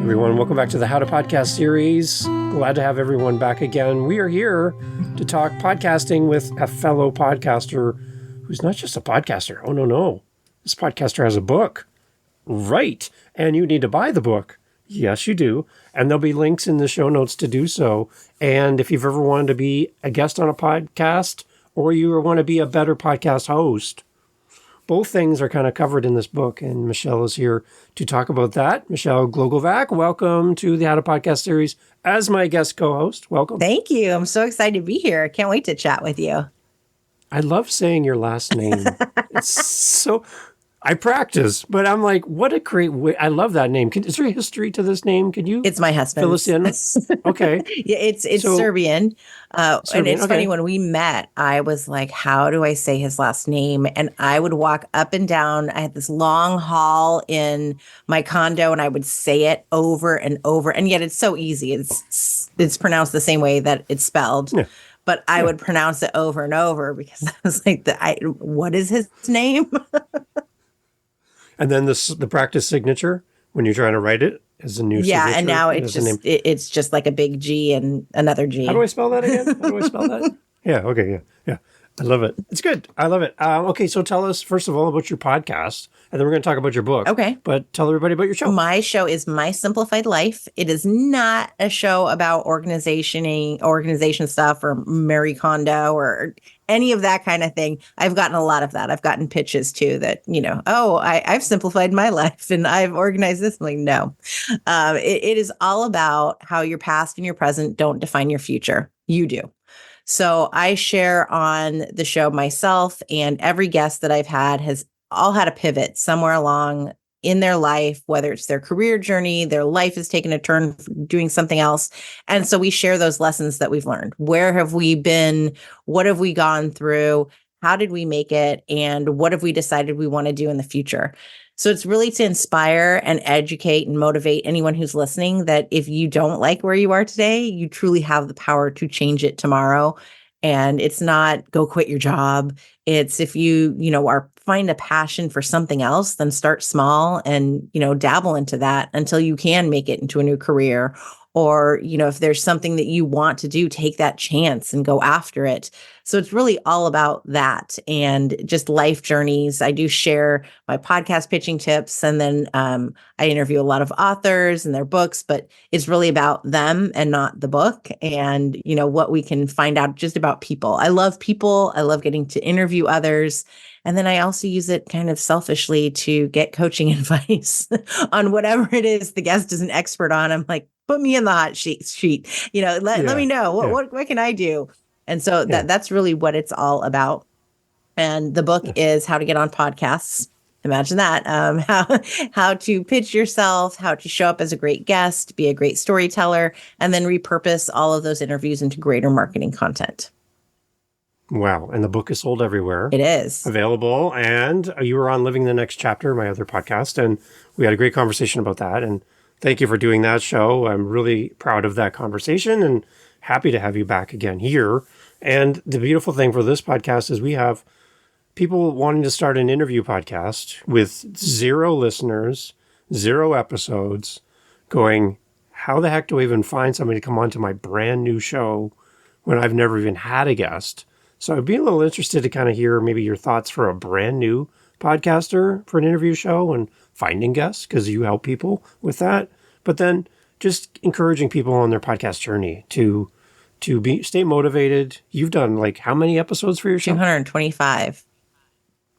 Everyone, welcome back to the How to Podcast series. Glad to have everyone back again. We are here to talk podcasting with a fellow podcaster who's not just a podcaster. Oh, no. This podcaster has a book. Right. And you need to buy the book. Yes, you do. And there'll be links in the show notes to do so. And if you've ever wanted to be a guest on a podcast or you want to be a better podcast host, both things are kind of covered in this book, and Michelle is here to talk about that. Michelle Glogovac, welcome to the How to Podcast series as my guest co-host. Welcome. Thank you. I'm so excited to be here. I can't wait to chat with you. I love saying your last name. It's so... I practice, but I'm like, what a great way. I love that name. Is there a history to this name? Can you? It's my husband's. Fill us in. Okay. Yeah, it's so, Serbian. And it's funny, when we met, I was like, how do I say his last name? And I would walk up and down. I had this long hall in my condo and I would say it over and over. And yet it's so easy. It's pronounced the same way that it's spelled. Yeah. But I would pronounce it over and over because I was like, what is his name? And then the practice signature when you're trying to write it is a new signature. Yeah, and now it's just like a big G and another G. How do I spell that again? How do I spell that? Yeah, okay, yeah. I love it. It's good. I love it. Okay, so tell us, first of all, about your podcast, and then we're going to talk about your book. Okay. But tell everybody about your show. My show is My Simplified Life. It is not a show about organization stuff or Marie Kondo or any of that kind of thing. I've gotten a lot of that. I've gotten pitches too that, I've simplified my life and I've organized this. I'm like, no. It is all about how your past and your present don't define your future. You do. So I share on the show myself, and every guest that I've had has all had a pivot somewhere along in their life, whether it's their career journey, their life has taken a turn doing something else. And so we share those lessons that we've learned. Where have we been? What have we gone through? How did we make it? And what have we decided we want to do in the future? So it's really to inspire and educate and motivate anyone who's listening that if you don't like where you are today, you truly have the power to change it tomorrow. And it's not go quit your job. It's if you find a passion for something else, then start small and, dabble into that until you can make it into a new career. Or, if there's something that you want to do, take that chance and go after it. So it's really all about that and just life journeys. I do share my podcast pitching tips, and then I interview a lot of authors and their books, but it's really about them and not the book and, what we can find out just about people. I love people. I love getting to interview others. And then I also use it kind of selfishly to get coaching advice on whatever it is the guest is an expert on. I'm like, put me in the hot sheet, let me know what can I do? And so that's really what it's all about. And the book is How to Get on Podcasts. Imagine that. How to pitch yourself, how to show up as a great guest, be a great storyteller, and then repurpose all of those interviews into greater marketing content. Wow. And the book is sold everywhere. It is. Available. And you were on Living the Next Chapter, my other podcast, and we had a great conversation about that. And thank you for doing that show. I'm really proud of that conversation and happy to have you back again here. And the beautiful thing for this podcast is we have people wanting to start an interview podcast with 0 listeners, 0 episodes, going, how the heck do I even find somebody to come on to my brand new show when I've never even had a guest? So I'd be a little interested to kind of hear maybe your thoughts for a brand new podcaster for an interview show and finding guests, because you help people with that. But then just encouraging people on their podcast journey to stay motivated. You've done how many episodes for your show? 225.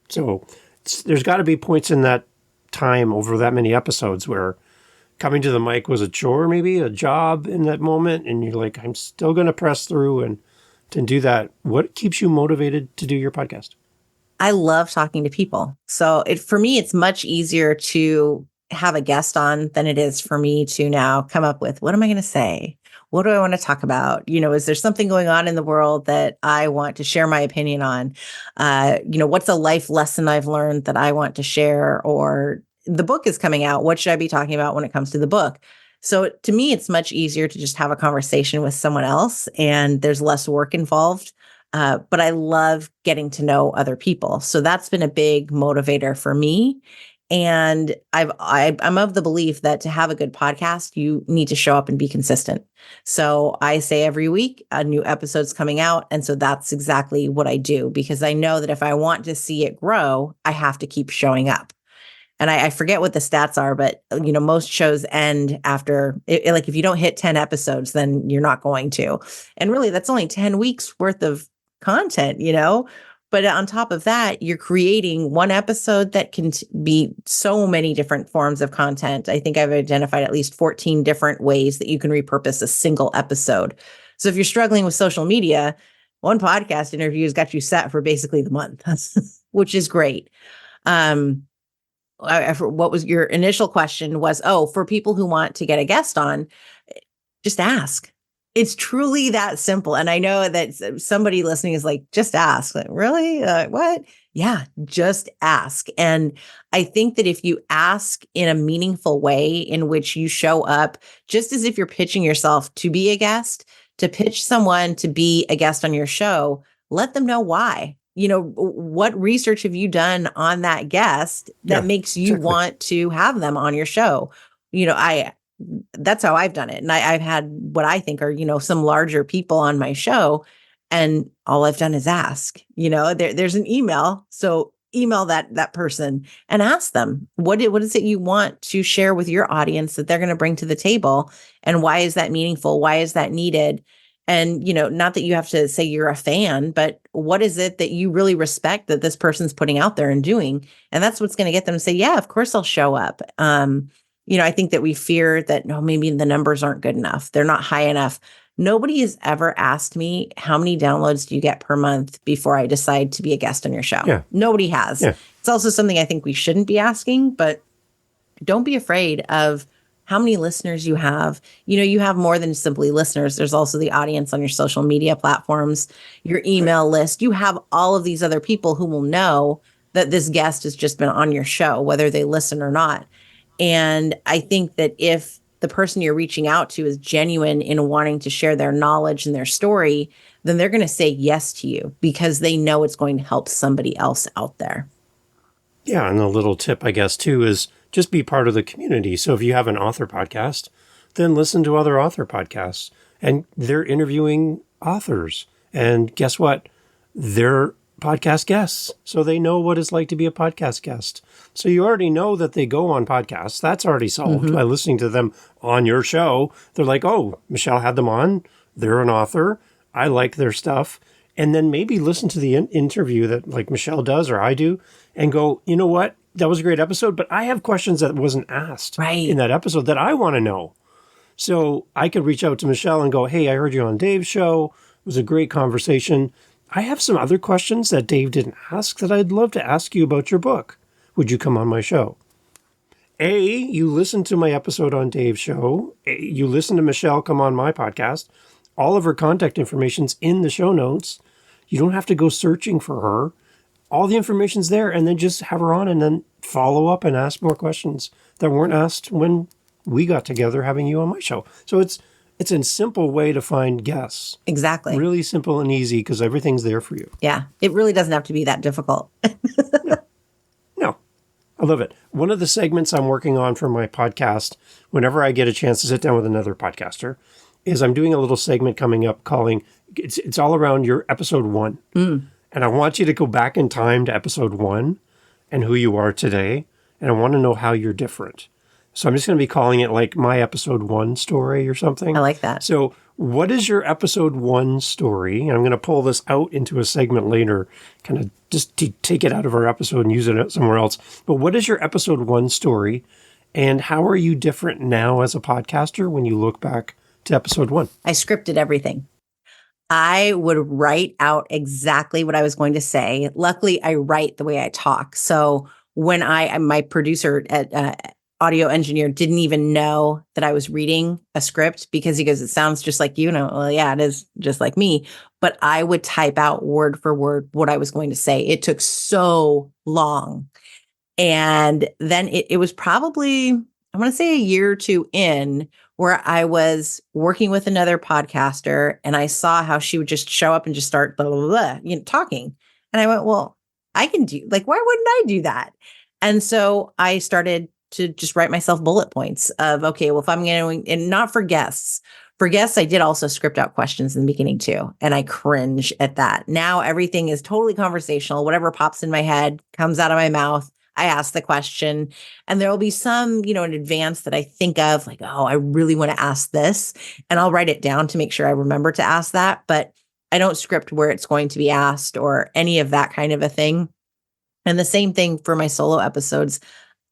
So there's got to be points in that time over that many episodes where coming to the mic was a chore, maybe a job in that moment. And you're like, I'm still going to press through and to do that. What keeps you motivated to do your podcast? I love talking to people. So for me, it's much easier to have a guest on than it is for me to now come up with, what am I going to say? What do I want to talk about? Is there something going on in the world that I want to share my opinion on? What's a life lesson I've learned that I want to share? Or the book is coming out. What should I be talking about when it comes to the book? So to me, it's much easier to just have a conversation with someone else, and there's less work involved. But I love getting to know other people. So that's been a big motivator for me. And I'm of the belief that to have a good podcast, you need to show up and be consistent. So I say every week a new episode's coming out. And so that's exactly what I do, because I know that if I want to see it grow, I have to keep showing up. And I forget what the stats are, but most shows end after like if you don't hit 10 episodes, then you're not going to. And really, that's only 10 weeks worth of content, But on top of that, you're creating one episode that can be so many different forms of content. I think I've identified at least 14 different ways that you can repurpose a single episode. So if you're struggling with social media, one podcast interview has got you set for basically the month, which is great. What was your initial question was, for people who want to get a guest on, just ask. It's truly that simple. And I know that somebody listening is like, just ask. Like, really? What? Yeah, just ask. And I think that if you ask in a meaningful way in which you show up, just as if you're pitching yourself to be a guest, to pitch someone to be a guest on your show, let them know why. What research have you done on that guest that makes you want to have them on your show? That's how I've done it. And I've had what I think are, some larger people on my show, and all I've done is ask. There's an email. So email that person and ask them, what is it you want to share with your audience that they're going to bring to the table? And why is that meaningful? Why is that needed? And, not that you have to say you're a fan, but what is it that you really respect that this person's putting out there and doing? And that's what's going to get them to say, yeah, of course I'll show up. I think that we fear that, no, maybe the numbers aren't good enough. They're not high enough. Nobody has ever asked me, how many downloads do you get per month before I decide to be a guest on your show? Yeah. Nobody has. Yeah. It's also something I think we shouldn't be asking, but don't be afraid of how many listeners you have. You have more than simply listeners. There's also the audience on your social media platforms, your email list. You have all of these other people who will know that this guest has just been on your show, whether they listen or not. And I think that if the person you're reaching out to is genuine in wanting to share their knowledge and their story, then they're going to say yes to you because they know it's going to help somebody else out there. Yeah. And a little tip, I guess, too, is just be part of the community. So if you have an author podcast, then listen to other author podcasts, and they're interviewing authors. And guess what? They're podcast guests. So they know what it's like to be a podcast guest. So you already know that they go on podcasts. That's already solved by listening to them on your show. They're like, oh, Michelle had them on. They're an author. I like their stuff. And then maybe listen to the interview that like Michelle does or I do and go, you know what? That was a great episode, but I have questions that wasn't asked in that episode that I want to know. So I could reach out to Michelle and go, hey, I heard you on Dave's show. It was a great conversation. I have some other questions that Dave didn't ask that I'd love to ask you about your book. Would you come on my show? You listen to my episode on Dave's show. You listen to Michelle come on my podcast. All of her contact information's in the show notes. You don't have to go searching for her. All the information's there, and then just have her on and then follow up and ask more questions that weren't asked when we got together having you on my show. So it's a simple way to find guests. Exactly. Really simple and easy because everything's there for you. Yeah. It really doesn't have to be that difficult. No. I love it. One of the segments I'm working on for my podcast, whenever I get a chance to sit down with another podcaster, is I'm doing a little segment coming up calling, it's all around your episode 1. And I want you to go back in time to episode 1 and who you are today. And I want to know how you're different. So I'm just going to be calling it like my episode 1 story or something. I like that. So what is your episode 1 story? And I'm going to pull this out into a segment later, kind of just to take it out of our episode and use it somewhere else. But what is your episode 1 story? And how are you different now as a podcaster when you look back to episode 1? I scripted everything. I would write out exactly what I was going to say. Luckily, I write the way I talk. So when my producer at audio engineer didn't even know that I was reading a script because he goes, it sounds just like you. And well, yeah, it is just like me. But I would type out word for word what I was going to say. It took so long. And then it was probably, I want to say a year or two in, where I was working with another podcaster and I saw how she would just show up and just start blah, blah, blah, talking. And I went, well, I can do, like, why wouldn't I do that? And so I started to just write myself bullet points of, okay, well, if I'm going to, and not for guests. For guests, I did also script out questions in the beginning too. And I cringe at that. Now everything is totally conversational. Whatever pops in my head comes out of my mouth. I ask the question, and there will be some, in advance that I think of like, oh, I really want to ask this. And I'll write it down to make sure I remember to ask that. But I don't script where it's going to be asked or any of that kind of a thing. And the same thing for my solo episodes.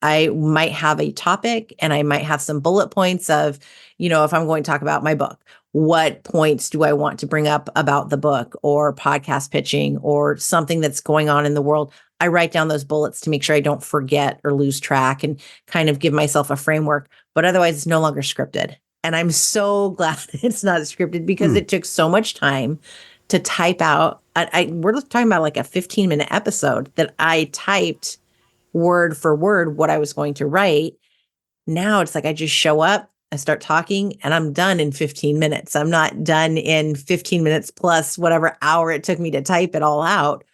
I might have a topic and I might have some bullet points of, if I'm going to talk about my book, what points do I want to bring up about the book or podcast pitching or something that's going on in the world? I write down those bullets to make sure I don't forget or lose track and kind of give myself a framework, but otherwise it's no longer scripted. And I'm so glad it's not scripted because it took so much time to type out. We're talking about like a 15-minute episode that I typed word for word what I was going to write. Now it's like I just show up, I start talking, and I'm done in 15 minutes. I'm not done in 15 minutes plus whatever hour it took me to type it all out.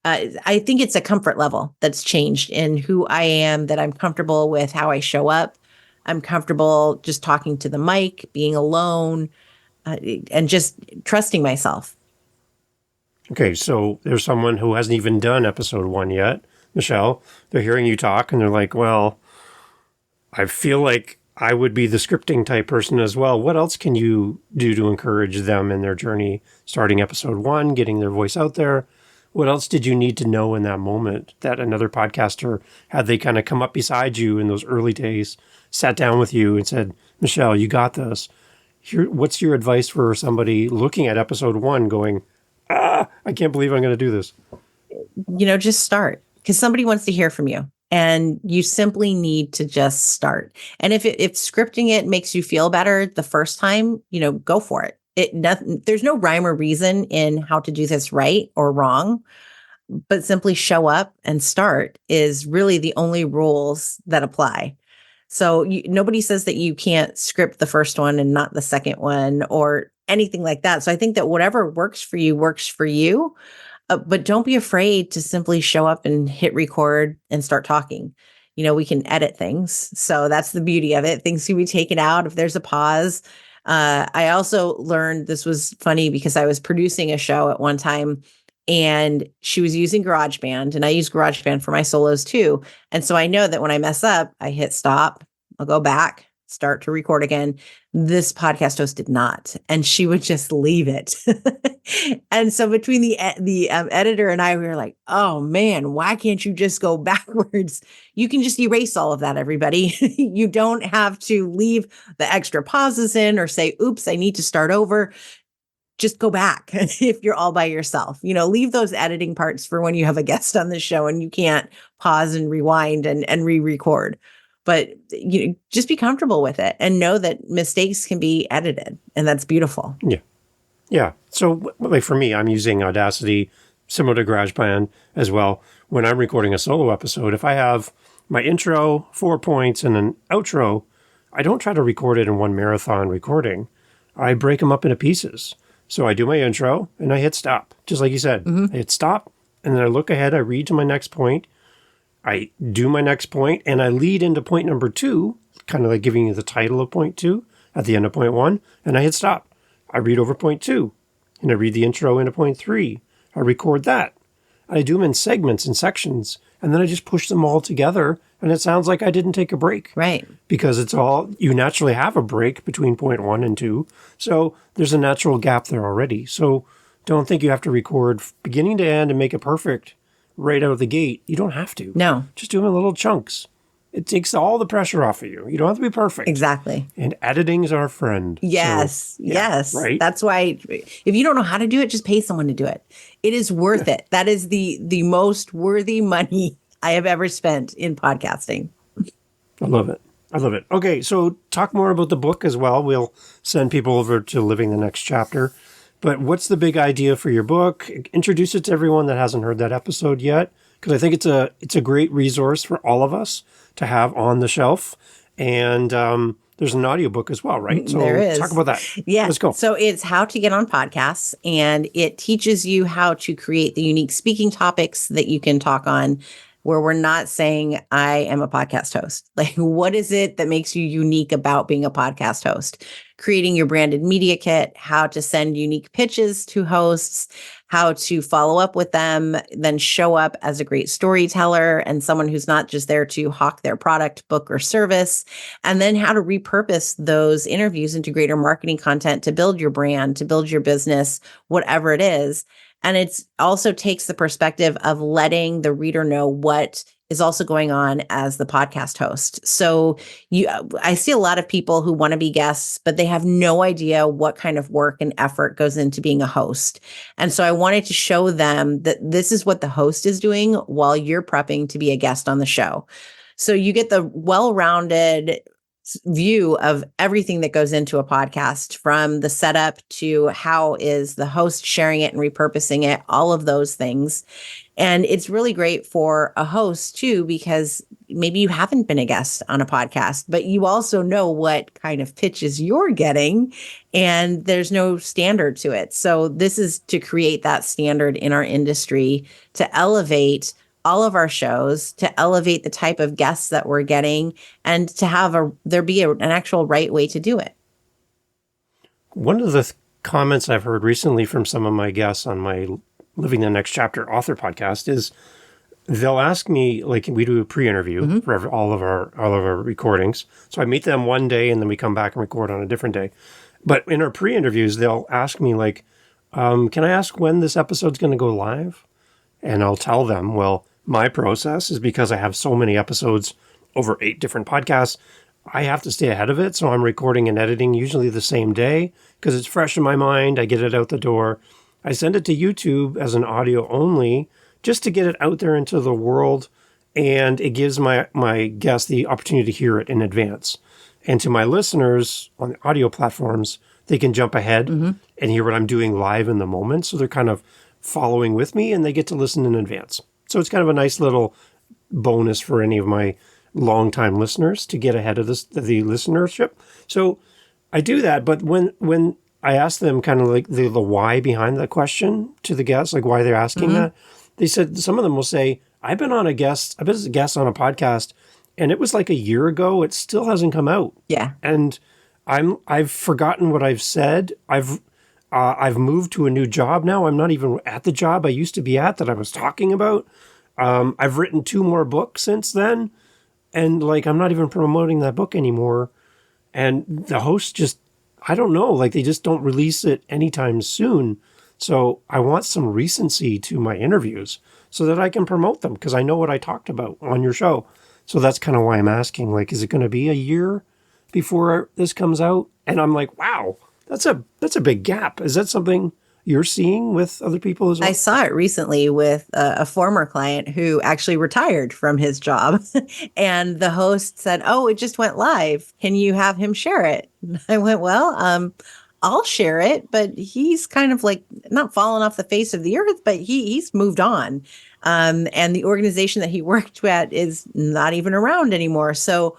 I think it's a comfort level that's changed in who I am, that I'm comfortable with how I show up. I'm comfortable just talking to the mic, being alone, and just trusting myself. Okay, so there's someone who hasn't even done episode 1 yet. Michelle, they're hearing you talk and they're like, well, I feel like I would be the scripting type person as well. What else can you do to encourage them in their journey, starting episode 1, getting their voice out there? What else did you need to know in that moment that another podcaster, had they kind of come up beside you in those early days, sat down with you and said, Michelle, you got this. What's your advice for somebody looking at episode 1 going, I can't believe I'm going to do this? Just start. Because somebody wants to hear from you and you simply need to just start. And if scripting it makes you feel better the first time, go for it. There's no rhyme or reason in how to do this right or wrong, but simply show up and start is really the only rules that apply. So nobody says that you can't script the first one and not the second one or anything like that. So I think that whatever works for you works for you. But don't be afraid to simply show up and hit record and start talking. We can edit things. So that's the beauty of it. Things can be taken out if there's a pause. I also learned, this was funny because I was producing a show at one time and she was using GarageBand and I use GarageBand for my solos too. And so I know that when I mess up, I hit stop, I'll go back, start to record again. This podcast host did not, and she would just leave it. And so between the editor and I, we were like, oh man, why can't you just go backwards? You can just erase all of that, everybody. You don't have to leave the extra pauses in or say, oops, I need to start over. Just go back if you're all by yourself. Leave those editing parts for when you have a guest on the show and you can't pause and rewind and re-record. But just be comfortable with it and know that mistakes can be edited, and that's beautiful. Yeah. Yeah. So like for me, I'm using Audacity, similar to GarageBand as well. When I'm recording a solo episode, if I have my intro, 4 points, and an outro, I don't try to record it in one marathon recording. I break them up into pieces. So I do my intro and I hit stop, just like you said. I hit stop and then I look ahead, I read to my next point. I do my next point and I lead into point number 2, kind of like giving you the title of point 2 at the end of point 1, and I hit stop. I read over point 2 and I read the intro into point 3. I record that. I do them in segments and sections, and then I just push them all together and it sounds like I didn't take a break. Right. Because you naturally have a break between point 1 and 2. So there's a natural gap there already. So don't think you have to record beginning to end and make it perfect right out of the gate. You don't have to. No. Just do them in little chunks. It takes all the pressure off of you. You don't have to be perfect. Exactly. And editing's our friend. Yes. So, yeah, yes. Right. That's why if you don't know how to do it, just pay someone to do it. It is worth it. That is the most worthy money I have ever spent in podcasting. I love it. I love it. Okay. So talk more about the book as well. We'll send people over to Living the Next Chapter. But what's the big idea for your book? Introduce it to everyone that hasn't heard that episode yet, because I think it's a great resource for all of us to have on the shelf. And there's an audiobook as well, right? So there is. Talk about that. Yeah. Let's go. So it's how to get on podcasts, and it teaches you how to create the unique speaking topics that you can talk on where we're not saying, I am a podcast host. Like, what is it that makes you unique about being a podcast host? Creating your branded media kit, how to send unique pitches to hosts, how to follow up with them, then show up as a great storyteller and someone who's not just there to hawk their product, book, or service, and then how to repurpose those interviews into greater marketing content to build your brand, to build your business, whatever it is. And it's also takes the perspective of letting the reader know what is also going on as the podcast host. So I see a lot of people who want to be guests, but they have no idea what kind of work and effort goes into being a host. And so I wanted to show them that this is what the host is doing while you're prepping to be a guest on the show. So you get the well-rounded view of everything that goes into a podcast, from the setup to how is the host sharing it and repurposing it, all of those things. And it's really great for a host too, because maybe you haven't been a guest on a podcast, but you also know what kind of pitches you're getting, and there's no standard to it. So this is to create that standard in our industry, to elevate all of our shows, to elevate the type of guests that we're getting, and to have there be an actual right way to do it. One of the comments I've heard recently from some of my guests on my Living the Next Chapter author podcast is they'll ask me, like, we do a pre-interview for all of our recordings. So I meet them one day and then we come back and record on a different day. But in our pre-interviews, they'll ask me, like, can I ask when this episode's going to go live? And I'll tell them, well, my process is because I have so many episodes over 8 different podcasts, I have to stay ahead of it. So I'm recording and editing usually the same day because it's fresh in my mind. I get it out the door. I send it to YouTube as an audio only just to get it out there into the world. And it gives my guests the opportunity to hear it in advance. And to my listeners on the audio platforms, they can jump ahead and hear what I'm doing live in the moment. So they're kind of following with me and they get to listen in advance. So it's kind of a nice little bonus for any of my longtime listeners to get ahead of the listenership. So I do that. But when I ask them kind of like the why behind the question to the guests, like why they're asking that, they said, some of them will say, I've been a guest on a podcast and it was like a year ago. It still hasn't come out. Yeah. And I've forgotten what I've said. I've moved to a new job now. I'm not even at the job I used to be at that I was talking about. I've written 2 more books since then. And like, I'm not even promoting that book anymore. And the hosts just, I don't know, like they just don't release it anytime soon. So I want some recency to my interviews so that I can promote them because I know what I talked about on your show. So that's kind of why I'm asking, like, is it going to be a year before this comes out? And I'm like, wow, that's a big gap. Is that something you're seeing with other people as well? I saw it recently with a former client who actually retired from his job. And the host said, oh, it just went live. Can you have him share it? And I went, well, I'll share it, but he's kind of like not fallen off the face of the earth, but he's moved on. And the organization that he worked at is not even around anymore. So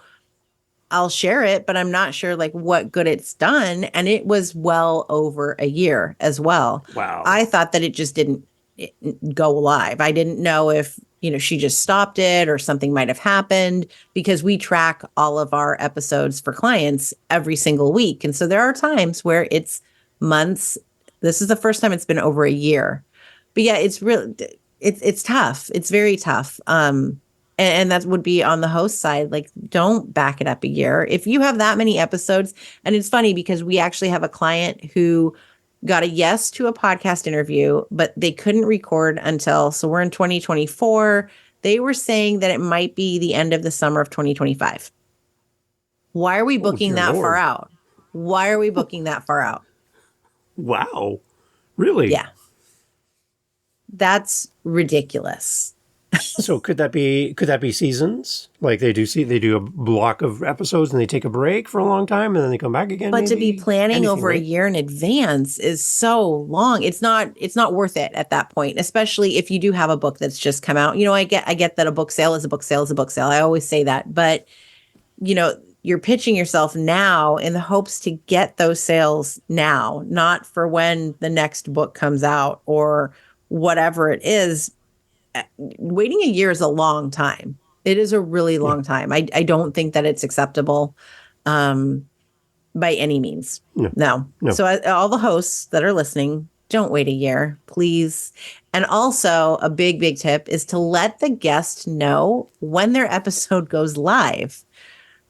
I'll share it, but I'm not sure like what good it's done. And it was well over a year as well. Wow. I thought that it just didn't go live. I didn't know if, she just stopped it or something might have happened because we track all of our episodes for clients every single week. And so there are times where it's months. This is the first time it's been over a year. But yeah, it's really, it's tough. It's very tough. And that would be on the host side. Like, don't back it up a year. If you have that many episodes, and it's funny because we actually have a client who got a yes to a podcast interview, but they couldn't record until, so we're in 2024. They were saying that it might be the end of the summer of 2025. Why are we booking that far out? Why are we booking that far out? Wow. Really? Yeah. That's ridiculous. So could that be seasons? Like they do a block of episodes and they take a break for a long time and then they come back again. But maybe? to be planning Anything, over right? a year in advance is so long. It's not worth it at that point, especially if you do have a book that's just come out. I get that a book sale is a book sale is a book sale. I always say that, but you're pitching yourself now in the hopes to get those sales now, not for when the next book comes out or whatever it is. waiting a year is a long time. It is a really long time. I don't think that it's acceptable by any means. No. So all the hosts that are listening, don't wait a year, please. And also a big, big tip is to let the guest know when their episode goes live.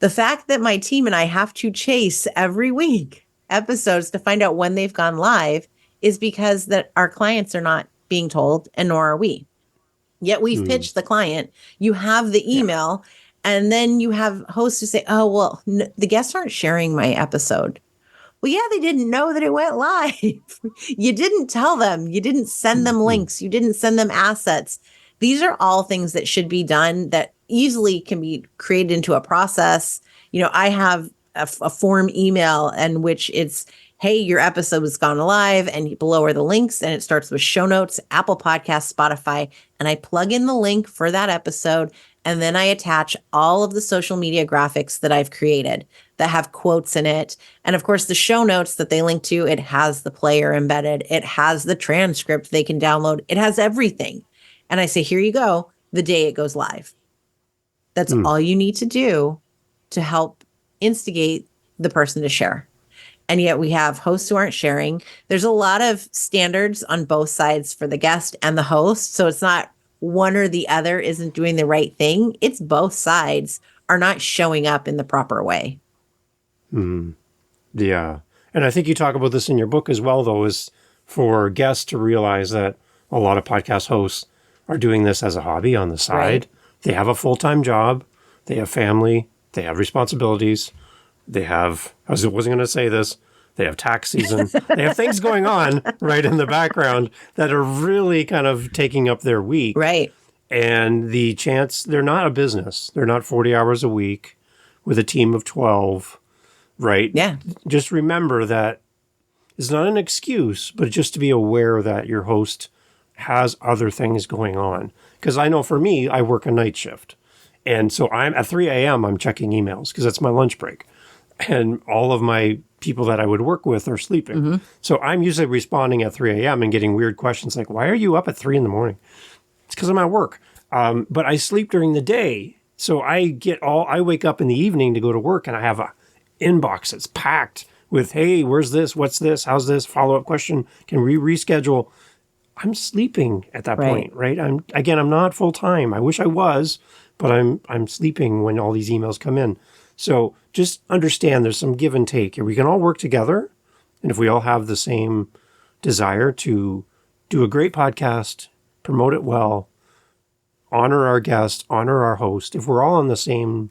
The fact that my team and I have to chase every week episodes to find out when they've gone live is because that our clients are not being told, and nor are we. Yet we've pitched the client. You have the email, and then you have hosts who say, oh, well, the guests aren't sharing my episode. Well, yeah, they didn't know that it went live. You didn't tell them. You didn't send them links. You didn't send them assets. These are all things that should be done that easily can be created into a process. You know, I have a form email in which it's, hey, your episode has gone live, and below are the links, and it starts with show notes, Apple Podcasts, Spotify, and I plug in the link for that episode, and then I attach all of the social media graphics that I've created that have quotes in it. And of course, the show notes that they link to, it has the player embedded. It has the transcript they can download. It has everything. And I say, here you go, the day it goes live. That's all you need to do to help instigate the person to share. And yet we have hosts who aren't sharing. There's a lot of standards on both sides for the guest and the host. So it's not one or the other isn't doing the right thing. It's both sides are not showing up in the proper way. Yeah. And I think you talk about this in your book as well, though, is for guests to realize that a lot of podcast hosts are doing this as a hobby on the side. Right. They have a full-time job. They have family. They have responsibilities. They have, I wasn't going to say this, they have tax season. They have things going on right in the background that are really kind of taking up their week. Right. And the chance, they're not a business. They're not 40 hours a week with a team of 12, right? Yeah. Just remember that it's not an excuse, but just to be aware that your host has other things going on. Because I know for me, I work a night shift. And so I'm at 3 a.m., I'm checking emails because that's my lunch break. And all of my people that I would work with are sleeping. So I'm usually responding at 3 a.m. and getting weird questions like, why are you up at 3 in the morning? It's because I'm at work. But I sleep during the day. So I wake up in the evening to go to work, and I have a inbox that's packed with, hey, where's this? What's this? How's this? Follow-up question. Can we reschedule? I'm sleeping at that point, right? I'm not full-time. I wish I was, but I'm sleeping when all these emails come in. So just understand there's some give and take here. We can all work together. And if we all have the same desire to do a great podcast, promote it well, honor our guest, honor our host, if we're all on the same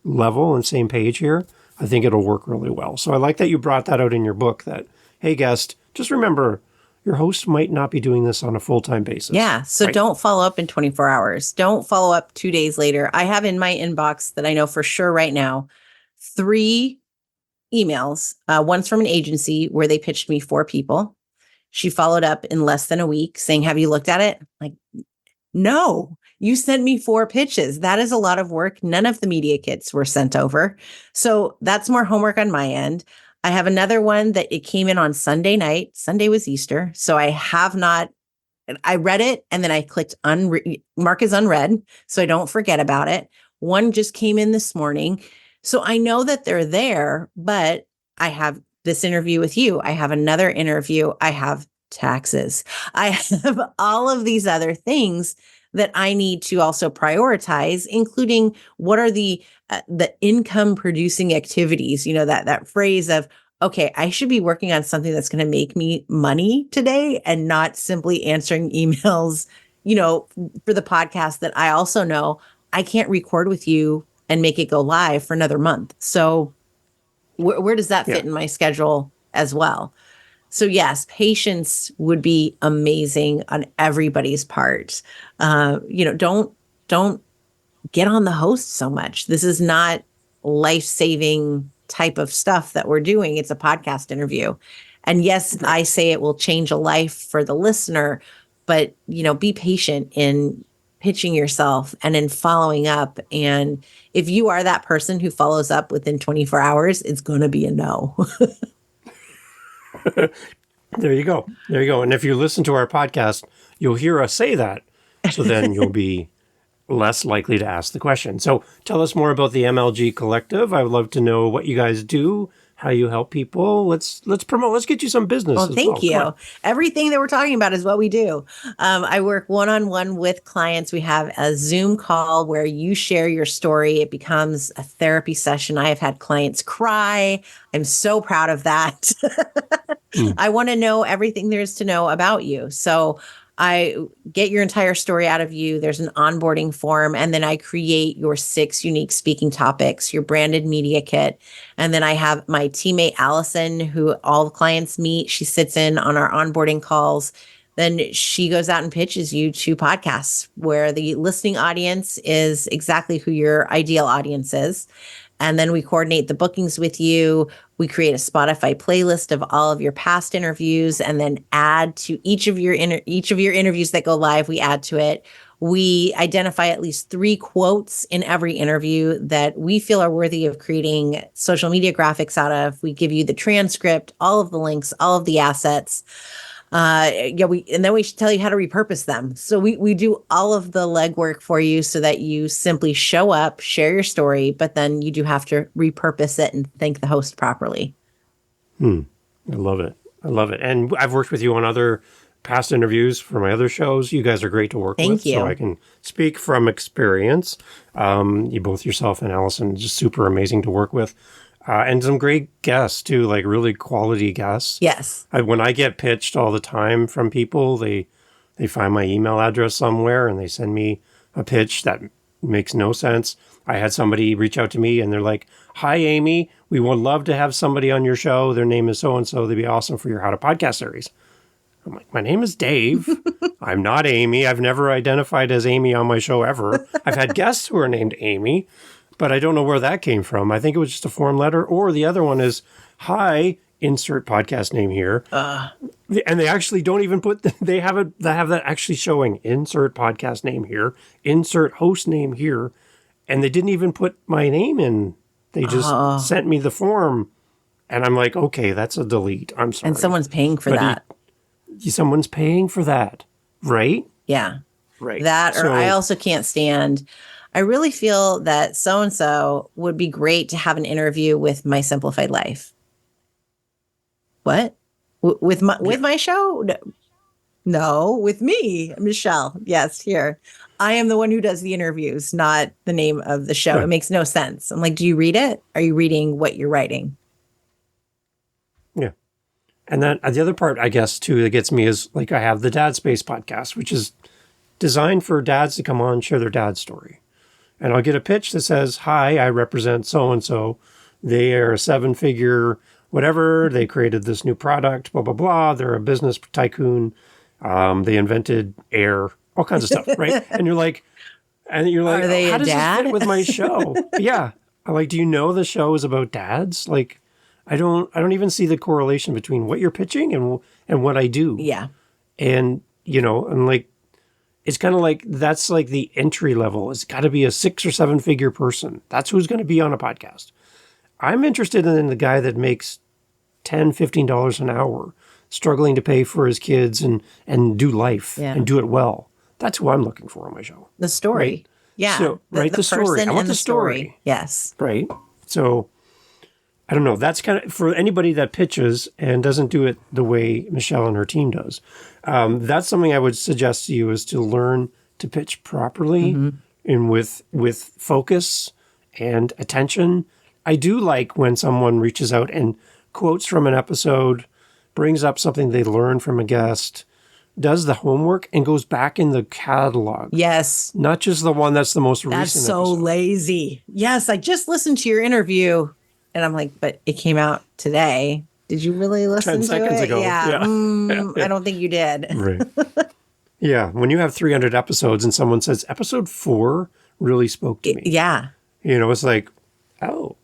level and same page here, I think it'll work really well. So I like that you brought that out in your book that, hey, guest, just remember, your host might not be doing this on a full-time basis. Yeah. So don't follow up in 24 hours. Don't follow up 2 days later. I have in my inbox that I know for sure right now, 3 emails. One's from an agency where they pitched me 4 people. She followed up in less than a week saying, have you looked at it? Like, no, you sent me 4 pitches. That is a lot of work. None of the media kits were sent over. So that's more homework on my end. I have another one that it came in on Sunday night. Sunday was Easter. So I read it and then I clicked mark as unread so I don't forget about it. One just came in this morning. So I know that they're there, but I have this interview with you. I have another interview. I have taxes. I have all of these other things that I need to also prioritize, including what are the income producing activities, that phrase of, okay, I should be working on something that's going to make me money today and not simply answering emails, for the podcast that I also know I can't record with you and make it go live for another month. So where does that fit in my schedule as well? So yes, patience would be amazing on everybody's part. Don't get on the host so much. This is not life-saving type of stuff that we're doing. It's a podcast interview. And yes, I say it will change a life for the listener, but be patient in pitching yourself and in following up. And if you are that person who follows up within 24 hours, it's going to be a no. There you go. And if you listen to our podcast, you'll hear us say that. So then you'll be less likely to ask the question. So tell us more about the MLG Collective. I would love to know what you guys do, how you help people. Let's promote. Let's get you some business Well, as thank well. Come you. on. Everything that we're talking about is what we do. I work one-on-one with clients. We have a Zoom call where you share your story. It becomes a therapy session. I have had clients cry. I'm so proud of that. I want to know everything there is to know about you. So I get your entire story out of you. There's an onboarding form, and then I create your 6 unique speaking topics, your branded media kit. And then I have my teammate, Allison, who all the clients meet. She sits in on our onboarding calls. Then she goes out and pitches you to podcasts where the listening audience is exactly who your ideal audience is. And then we coordinate the bookings with you. We create a Spotify playlist of all of your past interviews, and then add to each of your interviews that go live. We add to it. We identify at least 3 quotes in every interview that we feel are worthy of creating social media graphics out of. We give you the transcript, all of the links, all of the assets. And then we should tell you how to repurpose them. So we do all of the legwork for you so that you simply show up, share your story, but then you do have to repurpose it and thank the host properly. I love it. I love it. And I've worked with you on other past interviews for my other shows. You guys are great to work with. Thank you. So I can speak from experience. You both, yourself and Allison, just super amazing to work with. And some great guests too, like really quality guests. Yes. When I get pitched all the time from people, they find my email address somewhere and they send me a pitch that makes no sense. I had somebody reach out to me and they're like, "Hi, Amy, we would love to have somebody on your show. Their name is so-and-so. They'd be awesome for your How to Podcast series." I'm like, "My name is Dave. I'm not Amy. I've never identified as Amy on my show ever. I've had guests who are named Amy, but I don't know where that came from. I think it was just a form letter." Or the other one is, "Hi, insert podcast name here." And they actually don't even put, they have that actually showing insert podcast name here, insert host name here. And they didn't even put my name in. They just sent me the form. And I'm like, okay, that's a delete. I'm sorry. And someone's paying for that. Someone's paying for that, right? Yeah. Right. That, or I also can't stand, I really feel that so-and-so would be great to have an interview with My Simplified Life. What? With my show? No, with me, Michelle. Yes, here. I am the one who does the interviews, not the name of the show. It makes no sense. I'm like, do you read it? Are you reading what you're writing? Yeah. And then the other part, I guess, too, that gets me is like I have the Dad Space podcast, which is designed for dads to come on and share their dad's story. And I'll get a pitch that says, "Hi, I represent so-and-so. They are a 7-figure whatever. They created this new product, blah, blah, blah. They're a business tycoon. They invented air," all kinds of stuff, right? And you're like, how does this fit with my show? Yeah. I'm like, do you know the show is about dads? Like, I don't even see the correlation between what you're pitching and what I do. Yeah. And, and like, it's kind of like, that's like the entry level. It's got to be a 6 or 7 figure person. That's who's going to be on a podcast. I'm interested in the guy that makes $10, $15 an hour, struggling to pay for his kids and do life and do it well. That's who I'm looking for on my show. The story. Right? Yeah. So, the story. I want the story. Yes. Right. So, I don't know. That's kind of for anybody that pitches and doesn't do it the way Michelle and her team does. That's something I would suggest to you is to learn to pitch properly and with focus and attention. I do like when someone reaches out and quotes from an episode, brings up something they learned from a guest, does the homework, and goes back in the catalog. Yes. Not just the one that's the most recent. That's so episode. lazy. Yes, I just listened to your interview. And I'm like, but it came out today. Did you really listen 10 to seconds it? ago. Yeah. I don't think you did. Right. Yeah. When you have 300 episodes and someone says, episode 4 really spoke to me. Yeah. It's like, oh,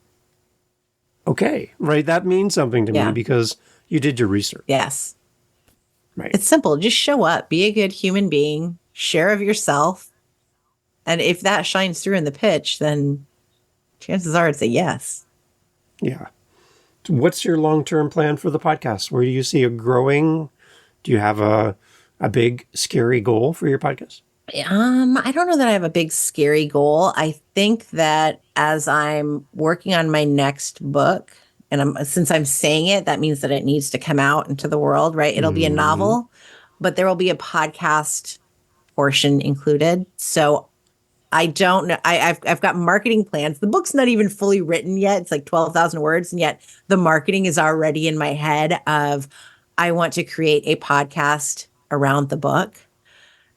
okay. Right. That means something to me because you did your research. Yes. Right. It's simple. Just show up, be a good human being, share of yourself. And if that shines through in the pitch, then chances are it's a yes. Yeah. What's your long-term plan for the podcast? Where do you see it growing? Do you have a big, scary goal for your podcast? I don't know that I have a big scary goal. I think that as I'm working on my next book, and since I'm saying it, that means that it needs to come out into the world, right? It'll be a Hmm. novel, but there will be a podcast portion included. So I don't know. I've got marketing plans. The book's not even fully written yet. It's like 12,000 words, and yet the marketing is already in my head of I want to create a podcast around the book.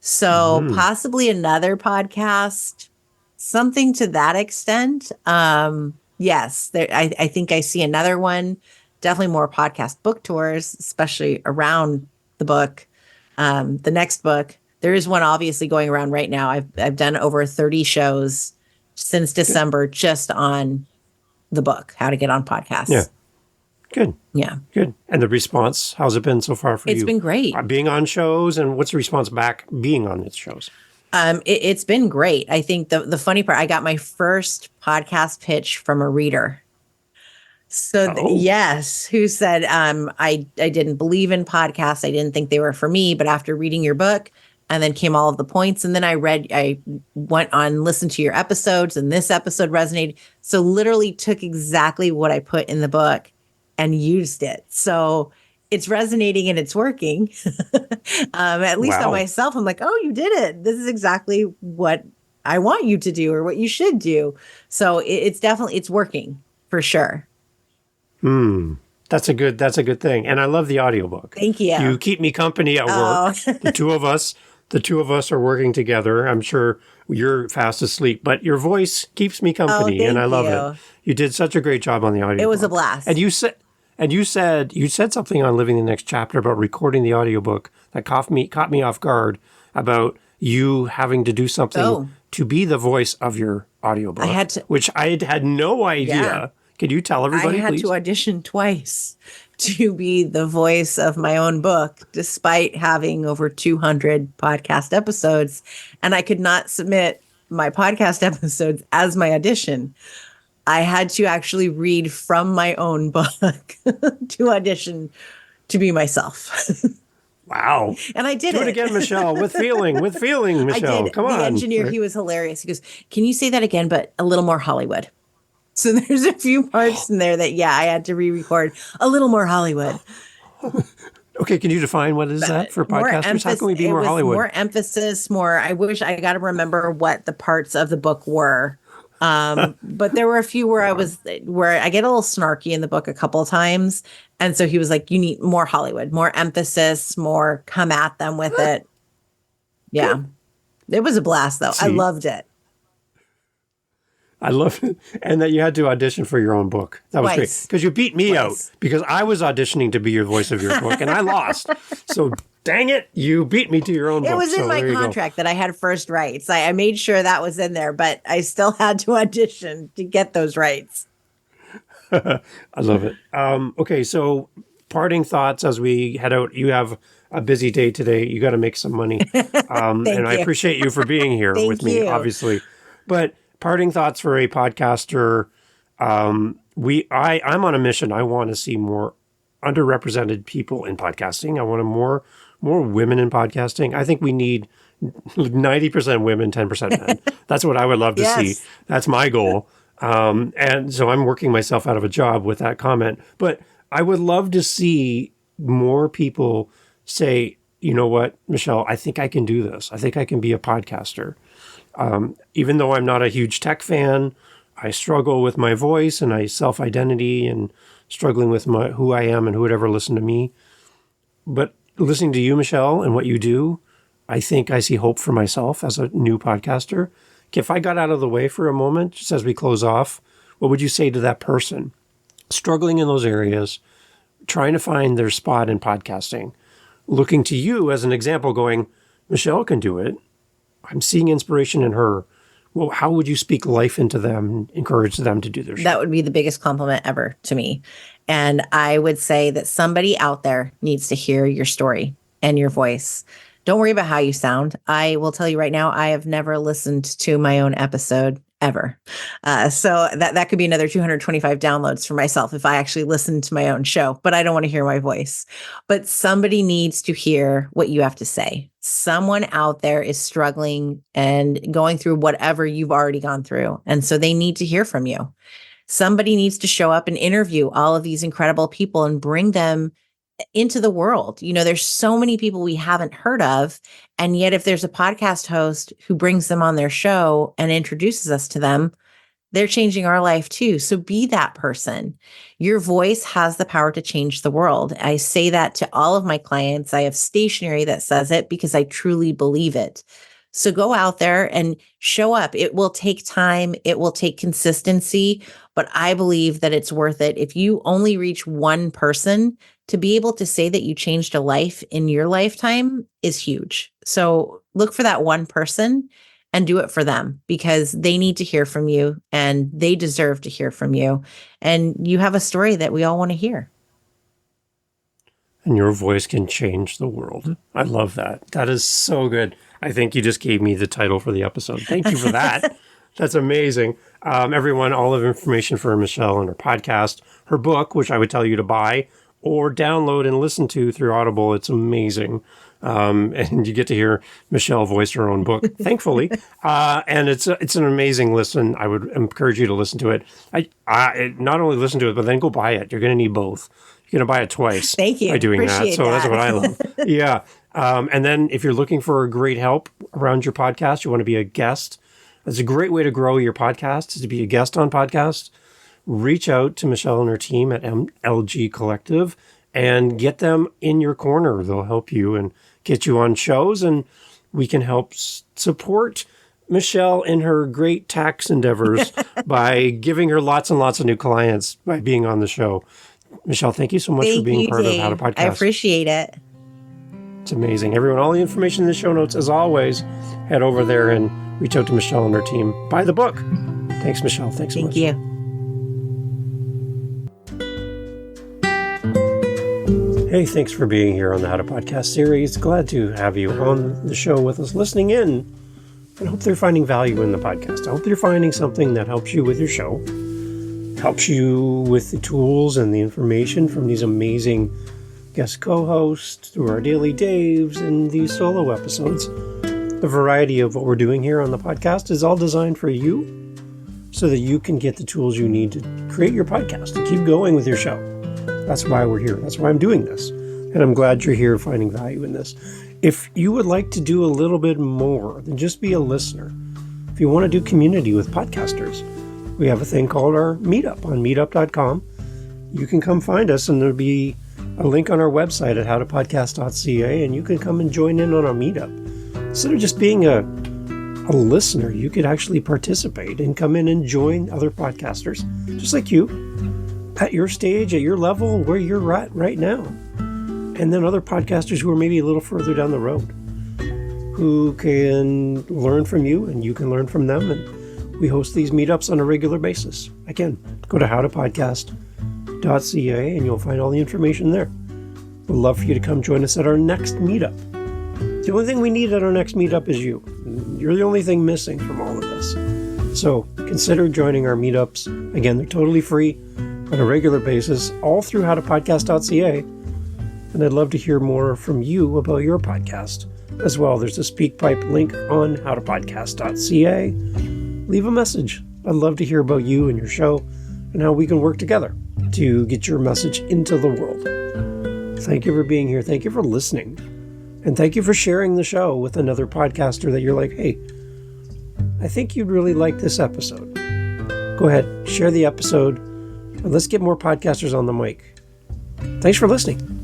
So Hmm. possibly another podcast, something to that extent. Yes, I think I see another one. Definitely more podcast book tours, especially around the book. The next book, there is one obviously going around right now. I've done over 30 shows since Good. December just on the book, how to get on Yeah. podcasts. Good. Yeah, Good. And the response, how's it been so far for it's you? been great. Being on shows, and what's the response back being on its shows? It's been great. I think the funny part, I got my first podcast pitch from a reader. So Oh, yes, who said I didn't believe in podcasts. I didn't think they were for me, but after reading your book and then came all of the points and then I went on listened to your episodes and this episode resonated. So literally took exactly what I put in the book and used it. So it's resonating and it's working. At least on wow. myself, I'm like, oh, you did it. This is exactly what I want you to do or what you should do. So it's definitely it's working for sure. Hmm. That's a good thing. And I love the audiobook. Thank You you. keep me company at Oh, work. The two of us are working together. I'm sure you're fast asleep, but your voice keeps me oh, company and I thank love it. you. You did such a great job on the It was a audiobook. And blast. you said something on Living the Next Chapter about recording the audiobook that caught me off guard about you having to do something Oh, to be the voice of your I audiobook, had to, which I had no yeah, idea. Could you tell I everybody, had to please? audition twice to be the voice of my own book, despite having over 200 podcast episodes. And I could not submit my podcast episodes as my audition. I had to actually read from my own book to audition to be myself. Wow. And I did Do it it. again, Michelle, with feeling, I Michelle. did. Come The on. engineer, Right. he was hilarious. He goes, can you say that again, but a little more Hollywood? So there's a few parts in there that, yeah, I had to re-record a little more Hollywood. Okay, can you define what is that for More podcasters? How can emphasis. we be It more was Hollywood? more emphasis, more. I wish I got to remember what the parts of the book were. But there were a few where I get a little snarky in the book a couple of times. And so he was like, you need more Hollywood, more emphasis, more come at them with it. Yeah. Good. It was a blast though. I See, loved it. I love it. And that you had to audition for your own book. That was great. Twice. Because you beat me out Twice. because I was auditioning to be your voice of your book and I lost. So dang it, you beat me to your own It book. was in So my there you go. contract that I had first rights. I made sure that was in there, but I still had to audition to get those rights. I love it. Okay, so parting thoughts as we head out. You have a busy day today. You got to make some money. And Thank I you. appreciate you for being here with Thank me, you. obviously. But parting thoughts for a podcaster. I'm on a mission. I want to see more underrepresented people in podcasting. I want more women in podcasting. I think we need 90% women, 10% men. That's what I would love to see. Yes. That's my goal. And so I'm working myself out of a job with that comment. But I would love to see more people say, you know what, Michelle, I think I can do this. I think I can be a podcaster. Even though I'm not a huge tech fan, I struggle with my voice and I self-identity and struggling with who I am and who would ever listen to me. But listening to you, Michelle, and what you do, I think I see hope for myself as a new podcaster. If I got out of the way for a moment, just as we close off, what would you say to that person struggling in those areas, trying to find their spot in podcasting, looking to you as an example, going, Michelle can do it. I'm seeing inspiration in her. Well, how would you speak life into them and encourage them to do their That show? would be the biggest compliment ever to me. And I would say that somebody out there needs to hear your story and your voice. Don't worry about how you sound. I will tell you right now, I have never listened to my own episode ever. So that could be another 225 downloads for myself if I actually listen to my own show, but I don't want to hear my voice. But somebody needs to hear what you have to say. Someone out there is struggling and going through whatever you've already gone through. And so they need to hear from you. Somebody needs to show up and interview all of these incredible people and bring them into the world. There's so many people we haven't heard of. And yet, if there's a podcast host who brings them on their show and introduces us to them, they're changing our life too. So be that person. Your voice has the power to change the world. I say that to all of my clients. I have stationery that says it because I truly believe it. So go out there and show up. It will take time. It will take consistency, but I believe that it's worth it. If you only reach one person, to be able to say that you changed a life in your lifetime is huge. So look for that one person and do it for them because they need to hear from you and they deserve to hear from you. And you have a story that we all want to hear. And your voice can change the world. I love that. That is so good. I think you just gave me the title for the episode. Thank you for that. That's amazing. Everyone, all of information for Michelle and her podcast, her book, which I would tell you to buy or download and listen to through Audible. It's amazing. And you get to hear Michelle voice her own book, thankfully. And it's an amazing listen. I would encourage you to listen to it. I not only listen to it, but then go buy it. You're going to need both. You're going to buy it twice. Thank you. By doing Appreciate that. So that. that's what I love. Yeah. And then if you're looking for great help around your podcast, you want to be a guest. That's a great way to grow your podcast, is to be a guest on podcasts. Reach out to Michelle and her team at LG Collective and get them in your corner. They'll help you and get you on shows, and we can help support Michelle in her great tax endeavors by giving her lots and lots of new clients by being on the show. Michelle, thank you so much for being part of How to Podcast. I appreciate it. It's amazing. Everyone, all the information in the show notes, as always, head over there and reach out to Michelle and her team. Buy the book. Thanks, Michelle. Thanks so much. Thank you. Hey, thanks for being here on the How to Podcast series. Glad to have you on the show with us, listening in. And hope they're finding value in the podcast. I hope you're finding something that helps you with your show, helps you with the tools and the information from these amazing guest co-hosts through our daily Daves and these solo episodes. The variety of what we're doing here on the podcast is all designed for you so that you can get the tools you need to create your podcast and keep going with your show. That's why we're here. That's why I'm doing this. And I'm glad you're here finding value in this. If you would like to do a little bit more than just be a listener, if you want to do community with podcasters, we have a thing called our Meetup on meetup.com. You can come find us, and there'll be a link on our website at howtopodcast.ca, and you can come and join in on our Meetup. Instead of just being a listener, you could actually participate and come in and join other podcasters, just like you, at your stage, at your level, where you're at right now. And then other podcasters who are maybe a little further down the road, who can learn from you and you can learn from them. And we host these meetups on a regular basis. Again, go to howtopodcast.ca and you'll find all the information there. We'd love for you to come join us at our next meetup. The only thing we need at our next meetup is you. You're the only thing missing from all of this. So consider joining our meetups. Again, they're totally free on a regular basis, all through howtopodcast.ca. And I'd love to hear more from you about your podcast as well. There's a SpeakPipe link on howtopodcast.ca. Leave a message. I'd love to hear about you and your show and how we can work together to get your message into the world. Thank you for being here. Thank you for listening. And thank you for sharing the show with another podcaster that you're like, hey, I think you'd really like this episode. Go ahead, share the episode, and let's get more podcasters on the mic. Thanks for listening.